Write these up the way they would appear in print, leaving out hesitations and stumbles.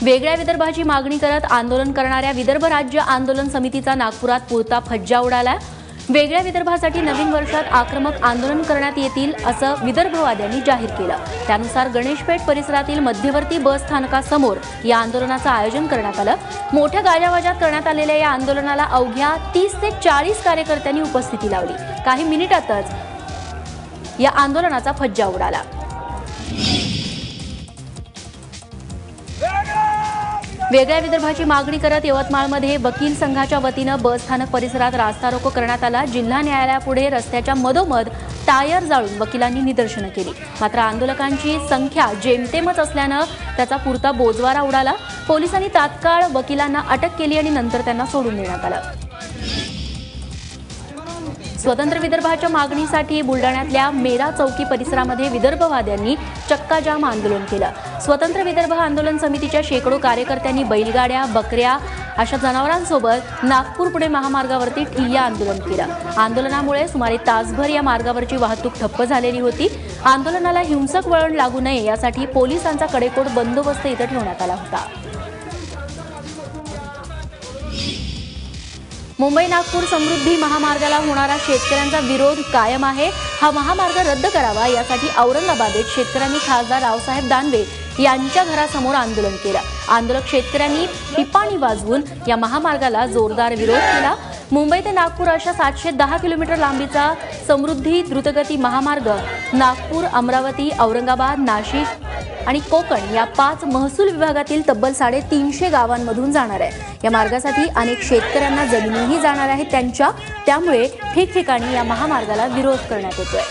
वेगळ्या विदर्भाची मागणी करत आंदोलन करणाऱ्या विदर्भ राज्य आंदोलन समितीचा नागपुरात पुरता फज्जा उडाला। वेगळ्या विदर्भासाठी नवीन वर्षात आक्रमक आंदोलन करण्यात येतील असं विदर्भवाद्यांनी जाहीर केलं। त्यानुसार गणेशपेठ परिसरातील मध्यवर्ती बस स्थानकासमोर या आंदोलनाचं आयोजन करण्यात आलं। मोठ्या गाजावाजात करण्यात आलेल्या या आंदोलनाला अवघ्या 30 ते 40 कार्यकर्त्यांनी उपस्थिती लावली। काही मिनिटातच या आंदोलनाचा फज्जा उडाला। वेगळ्या विदर्भाची मागणी करत यवतमाळमध्ये वकील संघाच्या वतीनं बस स्थानक परिसरात रास्ता रोको करण्यात आला। जिल्हा न्यायालयापुढे रस्त्याच्या मधोमध टायर जाळून वकिलांनी निदर्शनं केली। मात्र आंदोलकांची संख्या जेमतेमच असल्यानं त्याचा पुरता बोजवारा उडाला। पोलिसांनी तात्काळ वकिलांना अटक केली आणि नंतर त्यांना सोडून देण्यात आलं। स्वतंत्र विदर्भाच्या मागणीसाठी बुलडाण्यातल्या मेरा चौकी परिसरामध्ये विदर्भवाद्यांनी चक्काजाम आंदोलन केलं। स्वतंत्र विदर्भ आंदोलन समितीच्या शेकडो कार्यकर्त्यांनी बैलगाड्या, बकऱ्या अशा जनावरांसोबत नागपूर पुणे महामार्गावरती ठिय्या आंदोलन केलं। आंदोलनामुळे सुमारे तासभर या मार्गावरची वाहतूक ठप्प झालेली होती। आंदोलनाला हिंसक वळण लागू नये यासाठी पोलिसांचा कडेकोट बंदोबस्त इथं ठेवण्यात आला होता। मुंबई नागपूर समृद्धी महामार्गाला होणारा शेतकऱ्यांचा विरोध कायम आहे। हा महामार्ग रद्द करावा यासाठी औरंगाबादेत शेतकऱ्यांनी खासदार रावसाहेब दानवे यांच्या घरासमोर आंदोलन केलं। आंदोलक शेतकऱ्यांनी पिपाणी वाजवून या महामार्गाला जोरदार विरोध केला। मुंबई ते नागपूर अशा 710 किलोमीटर लांबीचा समृद्धी द्रुतगती महामार्ग नागपूर, अमरावती, औरंगाबाद, नाशिक आणि कोकण या 5 महसूल विभागातील तब्बल 350 गावांमधून जाणार आहे। या मार्गासाठी अनेक शेतकऱ्यांना जमिनीही जाणार आहेत त्यांच्या, त्यामुळे ठिकठिकाणी या महामार्गाला विरोध करण्यात येतोय।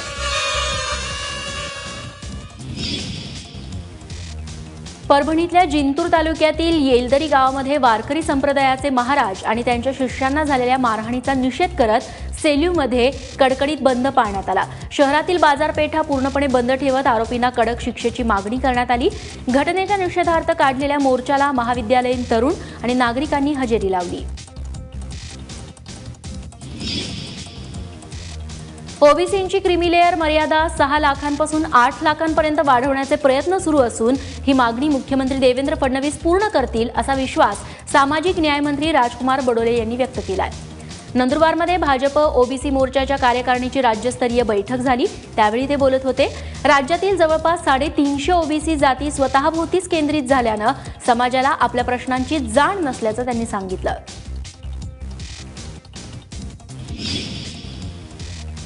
परभणीतल्या जिंतूर तालुक्यातील येलदरी गावामध्ये वारकरी संप्रदायाचे महाराज आणि त्यांच्या शिष्यांना झालेल्या मारहाणीचा निषेध करत सेल्यूमध्ये कडकडीत बंद पाळण्यात आला। शहरातील बाजारपेठा पूर्णपणे बंद ठेवत आरोपींना कडक शिक्षेची मागणी करण्यात आली। घटनेच्या निषेधार्थ काढलेल्या मोर्चाला महाविद्यालयीन तरुण आणि नागरिकांनी हजेरी लावली। ओबीसींची क्रीमी लेअर मर्यादा 6 लाखांपासून 8 लाखांपर्यंत वाढवण्याचे प्रयत्न सुरू असून ही मागणी मुख्यमंत्री देवेंद्र फडणवीस पूर्ण करतील असा विश्वास सामाजिक न्याय मंत्री राजकुमार बडोले यांनी व्यक्त केलाय। नंदुरबारमध्ये भाजप ओबीसी मोर्चाच्या कार्यकारिणीची राज्यस्तरीय बैठक झाली, त्यावेळी ते बोलत होते। राज्यातील जवळपास 350 ओबीसी जाती स्वतःभोवतीच केंद्रित झाल्यानं समाजाला आपल्या प्रश्नांची जाण नसल्याचं त्यांनी सांगितलं।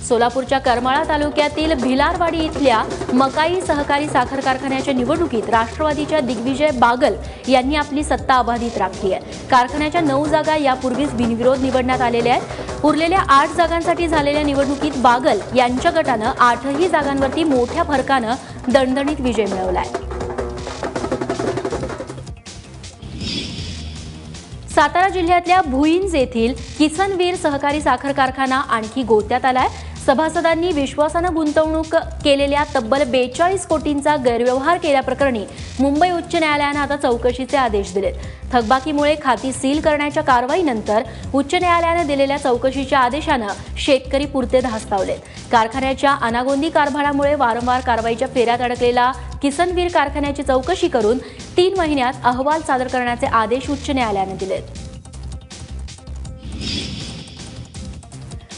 सोलापूरच्या करमाळा तालुक्यातील भिलारवाडी इथल्या मकाई सहकारी साखर कारखान्याच्या निवडणुकीत राष्ट्रवादीच्या दिग्विजय बागल यांनी आपली सत्ता अबाधित राखली आहे। कारखान्याच्या 9 जागा यापूर्वीच बिनविरोध निवडण्यात आलेल्या आहेत। उरलेल्या 8 जागांसाठी झालेल्या निवडणुकीत बागल यांच्या गटानं 8ही जागांवरती मोठ्या फरकानं दणदणीत विजय मिळवलाय। सातारा जिल्ह्यातल्या भुईंज येथील किसनवीर सहकारी साखर कारखाना आणखी गोत्यात आलाय। सभासदांनी विश्वासानं गुंतवणूक केलेल्या तब्बल 42 कोटींचा गैरव्यवहार केल्याप्रकरणी मुंबई उच्च न्यायालयानं आता चौकशीचे आदेश दिलेत। थकबाकीमुळे खाती सील करण्याच्या कारवाईनंतर उच्च न्यायालयानं दिलेल्या चौकशीच्या आदेशानं शेतकरी पुरते धास्तावलेत। कारखान्याच्या अनागोंदी कारभारामुळे वारंवार कारवाईच्या फेऱ्यात अडकलेला किसनवीर कारखान्याची चौकशी करून 3 महिन्यात अहवाल सादर करण्याचे आदेश उच्च न्यायालयानं दिलेत।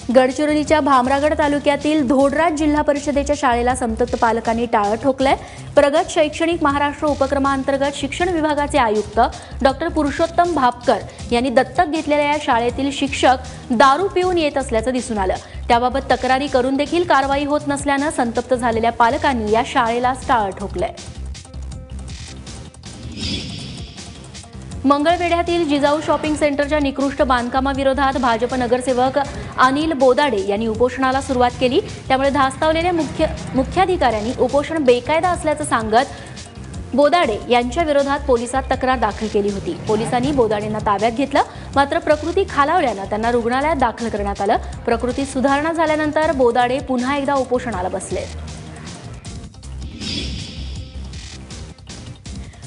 गडचिरोलीच्या भामरागड तालुक्यातील धोडराज जिल्हा परिषदेच्या शाळेला संतप्त पालकांनी टाळं ठोकलंय। प्रगत शैक्षणिक महाराष्ट्र उपक्रमांतर्गत शिक्षण विभागाचे आयुक्त डॉक्टर पुरुषोत्तम भापकर यांनी दत्तक घेतलेल्या या शाळेतील शिक्षक दारू पिऊन येत असल्याचं दिसून आलं। त्याबाबत तक्रारी करून देखील कारवाई होत नसल्यानं संतप्त झालेल्या पालकांनी या शाळेला टाळं ठोकलंय। मंगळवेढ्यातील जिजाऊ शॉपिंग सेंटरच्या निकृष्ट बांधकामाविरोधात भाजप नगरसेवक अनिल बोदाडे यांनी उपोषणाला सुरुवात केली। त्यामुळे धास्तावलेल्या मुख्याधिकाऱ्यांनी उपोषण बेकायदा असल्याचं सांगत बोदाडे यांच्या विरोधात पोलिसात तक्रार दाखल केली होती। पोलिसांनी बोदाडेंना ताब्यात घेतलं, मात्र प्रकृती खालावल्यानं त्यांना रुग्णालयात दाखल करण्यात आलं। प्रकृतीत सुधारणा झाल्यानंतर बोदाडे पुन्हा एकदा उपोषणाला बसले।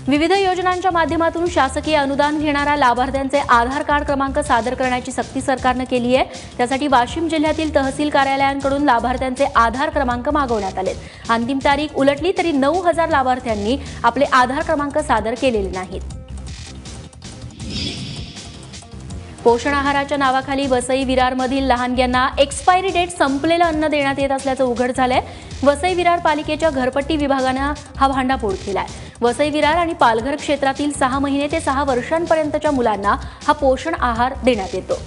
विविध योजनांच्या माध्यमातून शासकीय अनुदान घेणाऱ्या लाभार्थ्यांचे आधार कार्ड क्रमांक सादर करण्याची सक्ती सरकारने केली आहे। त्यासाठी वाशिम जिल्ह्यातील तहसील कार्यालयांकडून लाभार्थ्यांचे आधार क्रमांक मागवण्यात आलेत। अंतिम तारीख उलटली तरी 9000 लाभार्थ्यांनी आपले आधार क्रमांक सादर केलेले नाहीत। पोषण आहाराच्या नावाखाली वसई विरारमधील लहानग्यांना एक्सपायरी डेट संपलेलं अन्न देण्यात येत असल्याचं उघड झालंय। वसई विरार पालिकेच्या घरपट्टी विभागानं हा भांडाफोड केलाय। वसई विरार आणि पालघर क्षेत्रातील 6 महिने ते 6 वर्षांपर्यंतच्या मुलांना हा पोषण आहार देण्यात येतो।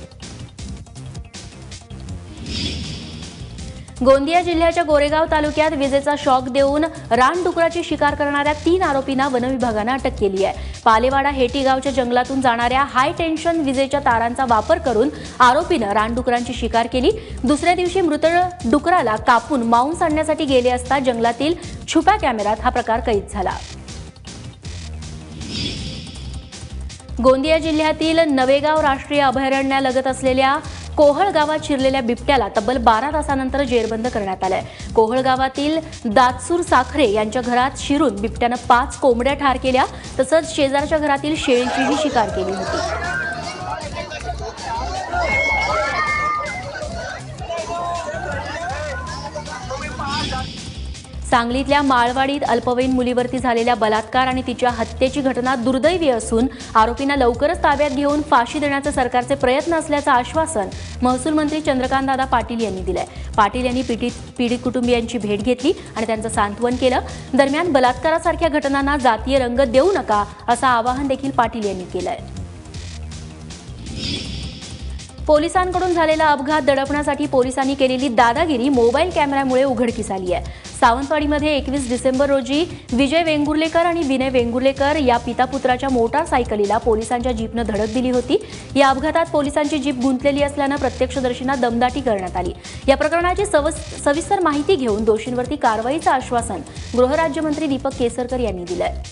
गोंदिया जिल्ह्याच्या गोरेगाव तालुक्यात विजेचा शॉक देऊन रानडुकराची शिकार करणाऱ्या 3 आरोपींना वनविभागानं अटक केली आहे। पालेवाडा हेटी गावच्या जंगलातून जाणाऱ्या हाय टेन्शन विजेच्या तारांचा वापर करून आरोपीनं रानडुकरांची शिकार केली। दुसऱ्या दिवशी मृत डुकराला कापून मांस आणण्यासाठी गेले असता जंगलातील छुप्या कॅमेऱ्यात हा प्रकार कैद झाला। गोंदिया जिल्ह्यातील नवेगाव राष्ट्रीय अभयारण्यालगत असलेल्या कोहळ गावात शिरलेल्या बिबट्याला तब्बल 12 तासानंतर जेरबंद करण्यात आलंय। कोहळ गावातील दातसूर साखरे यांच्या घरात शिरून बिबट्यानं 5 कोंबड्या ठार केल्या, तसंच शेजारच्या घरातील शेळीचीही शिकार केली होती। सांगलीतल्या माळवाडीत अल्पवयीन मुलीवरती झालेल्या बलात्कार आणि तिच्या हत्येची घटना दुर्दैवी असून आरोपींना लवकरच ताब्यात घेऊन फाशी देण्याचे सरकारचे प्रयत्न असल्याचं आश्वासन महसूल मंत्री चंद्रकांतदादा पाटील यांनी दिलंय। पाटील यांनी पीडित कुटुंबियांची भेट घेतली आणि त्यांचं सांत्वन केलं। दरम्यान बलात्कारासारख्या घटनांना जातीय रंग देऊ नका असं आवाहन देखील पाटील यांनी केलंय। पोलिसांकडून झालेला अपघात दडपण्यासाठी पोलिसांनी केलेली दादागिरी मोबाईल कॅमेऱ्यामुळे उघडकीस आली आहे। सावंतवाडीमध्ये 21 डिसेंबर रोजी विजय वेंगुर्लेकर आणि विनय वेंगुर्लेकर या पितापुत्राच्या मोटारसायकलीला पोलिसांच्या जीपनं धडक दिली होती। या अपघातात पोलिसांची जीप गुंतलेली असल्यानं प्रत्यक्षदर्शींना दमदाटी करण्यात आली। या प्रकरणाची सविस्तर माहिती घेऊन दोषींवरती कारवाईचं आश्वासन गृहराज्यमंत्री दीपक केसरकर यांनी दिलंय।